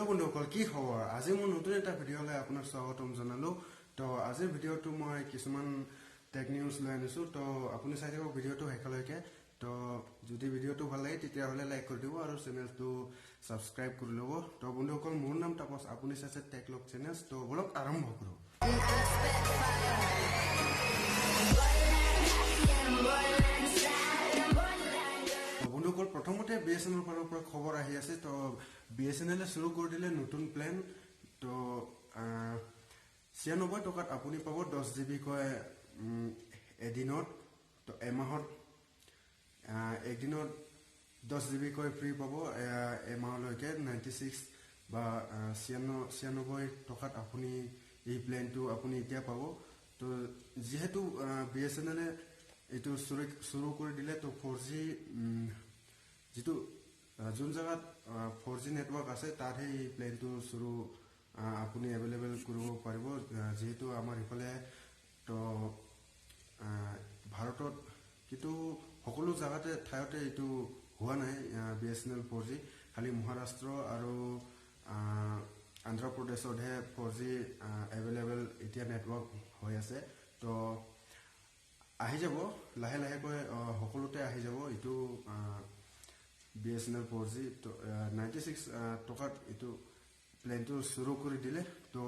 Hello' বন্ধুসকল, কি খবৰ? আজি মই নতুন এটা ভিডিঅ'লৈ আপোনাক স্বাগতম জনালোঁ। তো আজিৰ ভিডিঅ'টো মই কিছুমান টেক নিউজ লৈ আনিছোঁ। তো আপুনি চাই থাকক ভিডিঅ'টো শেষলৈকে। তো যদি ভিডিঅ'টো ভাল লাগে তেতিয়াহ'লে লাইক কৰি দিব আৰু চেনেলটো ছাবস্ক্ৰাইব কৰি ল'ব। তো বন্ধুসকল, মোৰ নাম তাপস, আপুনি চাইছে টেকলক চেনেল। তো বলক আৰম্ভ কৰোঁ। বন্ধুসকল, প্ৰথমতে BSNL ফালৰ পৰা খবৰ আহি আছে। তো BSNL শুৰু কৰি দিলে নতুন প্লেন। তো 96 টকাত আপুনি পাব 10 GB কৈ এদিনত। তো এমাহত একদিনত 10 GB কৈ ফ্ৰী পাব। এমাহলৈকে 96 বা 96 টকাত আপুনি এই প্লেনটো আপুনি এতিয়া পাব। তো যিহেতু BSNL এইটো শুৰু কৰি দিলে, তো 4G যিটো যোন জেগাত 4G নেটৱৰ্ক আছে তাতহে এই প্লেনটো আপুনি এভেইলেবল কৰিব পাৰিব। যিহেতু আমাৰ ইফালে তো ভাৰতত কিন্তু সকলো জেগাতে ঠাইতে এইটো হোৱা নাই BSNL 4G। খালি মহাৰাষ্ট্ৰ আৰু অন্ধ্ৰপ্ৰদেশতহে 4G এভেইলেবল এতিয়া নেটৱৰ্ক হৈ আছে। তো আহি যাব লাহে লাহেকৈ, সকলোতে আহি যাব এইটো BSNL 4G। তো 96 টকাত এইটো প্লেনটো শুৰু কৰি দিলে। তো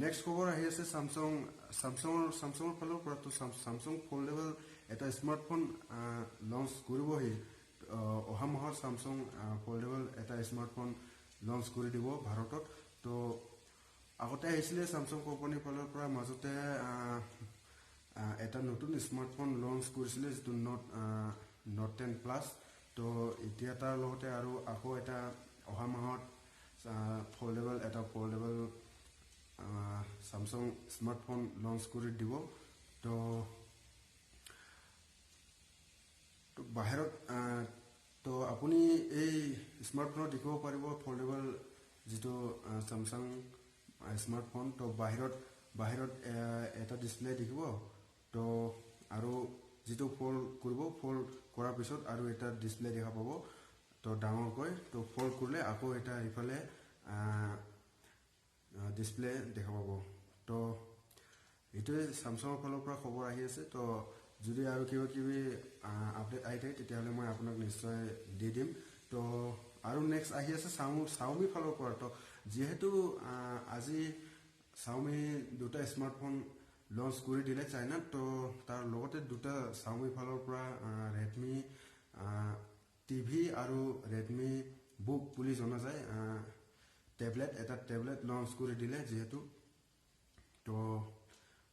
নেক্সট খবৰ আহি আছে চামছঙৰ ফালৰ পৰা। তো চামছং ফল্ডেবল এটা স্মাৰ্টফোন লঞ্চ কৰিবহি। অহা মাহত চামছং ফল্ডেবল এটা স্মাৰ্টফোন লঞ্চ কৰি দিব ভাৰতত। তো আগতে আহিছিলে চামছং কোম্পানীৰ ফালৰ পৰা, মাজতে এটা নতুন স্মাৰ্টফোন লঞ্চ কৰিছিলে যিটো নোট 10 প্লাছ। তো এতিয়া তাৰ লগতে আৰু আকৌ এটা অহা মাহত ফল্ডেবল চামছং স্মাৰ্টফোন লঞ্চ কৰি দিব। তো বাহিৰত তো আপুনি এই স্মাৰ্টফোনত দেখিব পাৰিব ফল্ডেবল যিটো চামছং স্মাৰ্টফোন। তো বাহিৰত এটা ডিছপ্লে দেখিব। তো আৰু যিটো ফল্ড কৰিব, ফল্ড কৰাৰ পিছত আৰু এটা ডিছপ্লে দেখা পাব তো ডাঙৰকৈ। তো ফল্ড কৰিলে আকৌ এটা ইফালে ডিছপ্লে দেখা পাব। তো এইটোৱে চামছঙৰ ফালৰ পৰা খবৰ আহি আছে। তো যদি আৰু কিবা কিবি আপডেট আহি থাকে তেতিয়াহ'লে মই আপোনাক নিশ্চয় দি দিম। তো আৰু নেক্সট আহি আছে চাওমি ফালৰ পৰা। তো যিহেতু আজি চাওমি দুটা স্মাৰ্টফোন লঞ্চ কৰি দিলে চাইনাত, তো তাৰ লগতে দুটা চাওমি ফালৰ পৰা ৰেডমি টিভি আৰু ৰেডমি বুক বুলি জনা যায় এটা টেবলেট লঞ্চ কৰি দিলে যিহেতু। তো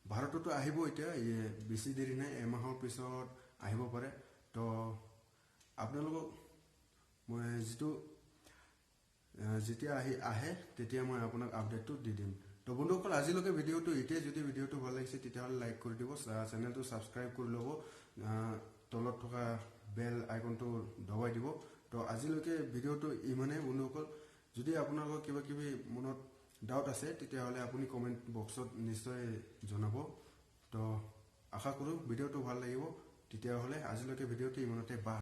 ভাৰততো আহিব এতিয়া, বেছি দেৰি নাই, এমাহৰ পিছত আহিব পাৰে। তো আপোনালোকক মই যেতিয়া আহে তেতিয়া মই আপোনাক আপডেটটো দি দিম। তো বন্ধুসকল, আজিলৈকে ভিডিঅ'টো এতিয়া যদি ভিডিঅ'টো ভাল লাগিছে তেতিয়াহ'লে লাইক কৰি দিব, চেনেলটো ছাবস্ক্ৰাইব কৰি ল'ব, তলত থকা বেল আইকনটো দবাই দিব। তো আজিলৈকে ভিডিঅ'টো ইমানেই বন্ধুসকল। যদি আপোনালোকৰ কিবা কিবি মনত ডাউট আছে তেতিয়াহ'লে আপুনি কমেণ্ট বক্সত নিশ্চয় জনাব। তো আশা কৰোঁ ভিডিঅ'টো ভাল লাগিব। তেতিয়াহ'লে আজিলৈকে ভিডিঅ'টো ইমানতে